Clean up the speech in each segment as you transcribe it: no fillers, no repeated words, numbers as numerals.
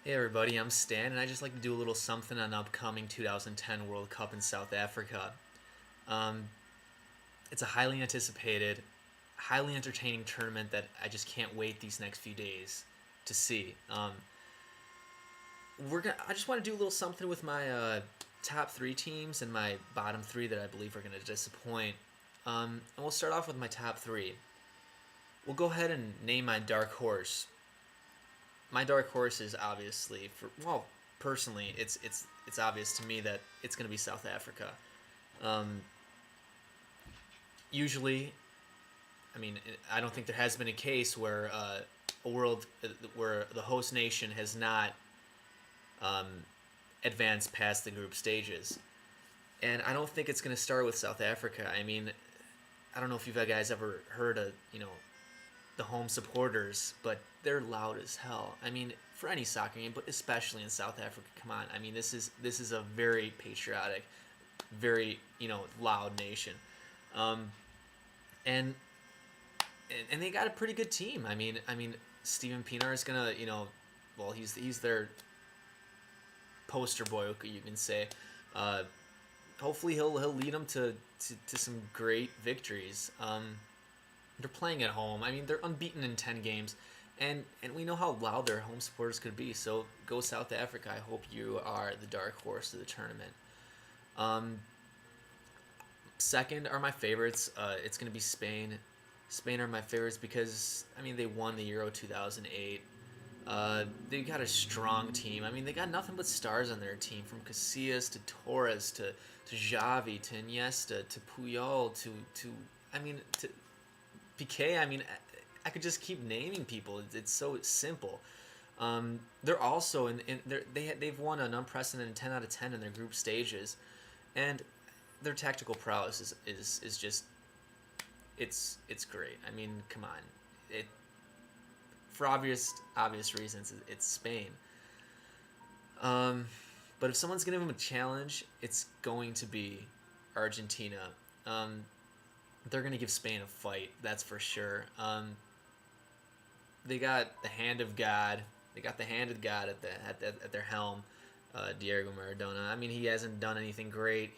Hey everybody, I'm Stan, and I just like to do a little something on the upcoming 2010 World Cup in South Africa. Um, it's a highly anticipated, highly entertaining tournament that I just can't wait these next few days to see. I just want to do a little something with my top three teams and my bottom three that I believe are going to disappoint. And we'll start off with my top three. We'll go ahead and name my dark horse. My dark horse is obviously personally, it's obvious to me that it's going to be South Africa. Um, Usually, I mean, I don't think there has been a case where a world where the host nation has not um, advanced past the group stages, and I don't think it's going to start with South Africa. I mean, I don't know if you guys ever heard of the home supporters, but they're loud as hell. I mean, for any soccer game, but especially in South Africa. Come on, I mean, this is a very patriotic, very loud nation, um, and and they got a pretty good team. I mean, Steven Pienaar is gonna well, he's their poster boy, you can say. Uh, Hopefully he'll lead them to some great victories. They're playing at home. I mean, they're unbeaten in 10 games, and we know how loud their home supporters could be. So go South Africa. I hope you are the dark horse of the tournament. Um, Second are my favorites. It's gonna be Spain. Spain are my favorites because I mean they won the Euro 2008. They got a strong team. I mean, they got nothing but stars on their team, from Casillas to Torres to Xavi to Iniesta to Puyol to I mean to Piqué. I mean, I could just keep naming people. It's so simple. They're also they've won an unprecedented 10 out of 10 in their group stages, and their tactical prowess is just it's great. I mean, come on, it for obvious reasons it's Spain. Um, but if someone's gonna give them a challenge, it's going to be Argentina. Um, they're gonna give Spain a fight, that's for sure. They got the hand of God. They got the hand of God at their helm. Diego Maradona. I mean, he hasn't done anything great,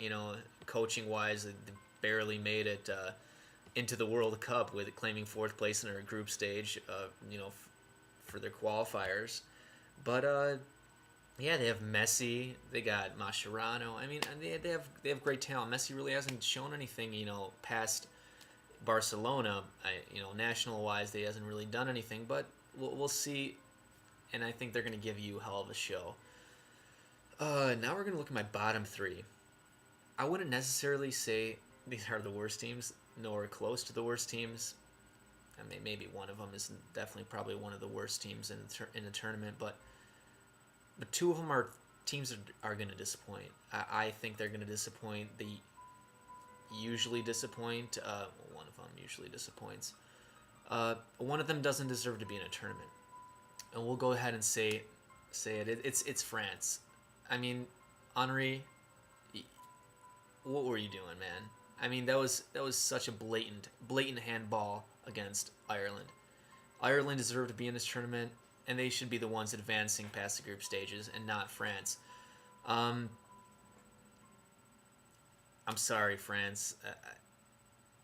coaching wise. They barely made it into the World Cup with claiming fourth place in our group stage. For their qualifiers, but yeah, they have Messi. They got Mascherano. I mean, and they have great talent. Messi really hasn't shown anything, past Barcelona. National wise, they hasn't really done anything. But we'll see. And I think they're going to give you a hell of a show. Now we're going to look at my bottom three. I wouldn't necessarily say these are the worst teams, nor close to the worst teams. I mean, maybe one of them is definitely probably one of the worst teams in the tournament, but two of them are teams that are going to disappoint. I think they're going to disappoint. They usually disappoint. One of them usually disappoints. One of them doesn't deserve to be in a tournament, and we'll go ahead and say it. It's France. I mean, Henri, what were you doing, man? I mean, that was such a blatant handball against Ireland. Ireland deserved to be in this tournament, and they should be the ones advancing past the group stages, and not France. Um, I'm sorry, France.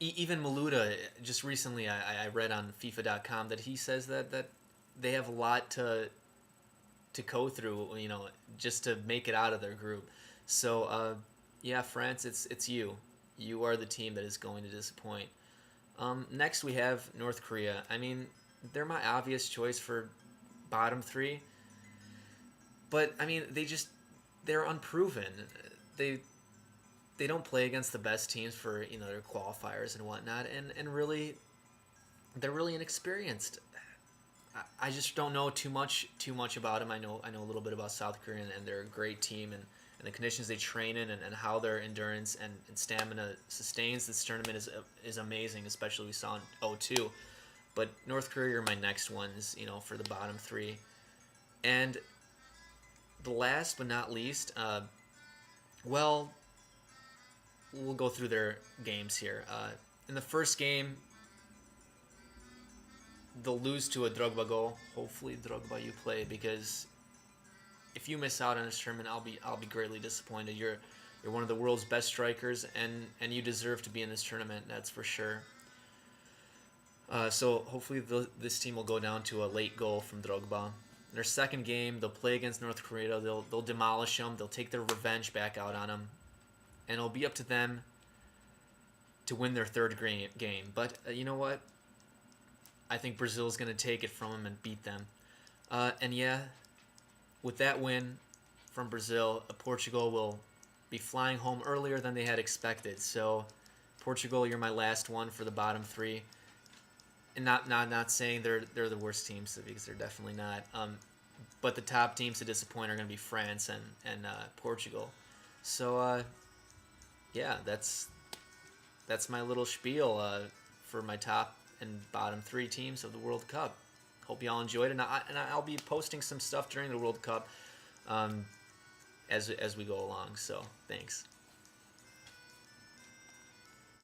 Even Maluda, just recently, I read on FIFA.com that he says that they have a lot to go through, just to make it out of their group. So, yeah, France, it's you. You are the team that is going to disappoint. Next, we have North Korea. I mean, they're my obvious choice for bottom three, but I mean, they're unproven. They they don't play against the best teams for their qualifiers and whatnot, and really they're really inexperienced. I just don't know too much about them. I know a little bit about South Korea, and they're a great team, and the conditions they train in, and how their endurance and stamina sustains this tournament is amazing, especially we saw in '02. But North Korea are my next ones, for the bottom three. And the last but not least, well, we'll go through their games here. In the first game, they'll lose to a Drogba goal. Hopefully, Drogba you play, because if you miss out on this tournament, I'll be greatly disappointed. You're one of the world's best strikers, and you deserve to be in this tournament. That's for sure. So hopefully this team will go down to a late goal from Drogba. In their second game, they'll play against North Korea. They'll demolish them. They'll take their revenge back out on them, and it'll be up to them to win their third game. But you know what? I think Brazil's going to take it from them and beat them. And yeah, with that win from Brazil, Portugal will be flying home earlier than they had expected. So, Portugal, you're my last one for the bottom three. And not saying they're the worst teams, because they're definitely not. But the top teams to disappoint are going to be France and Portugal. So yeah, that's my little spiel for my top and bottom three teams of the World Cup. Hope y'all enjoyed it, and I'll be posting some stuff during the World Cup as we go along. So thanks.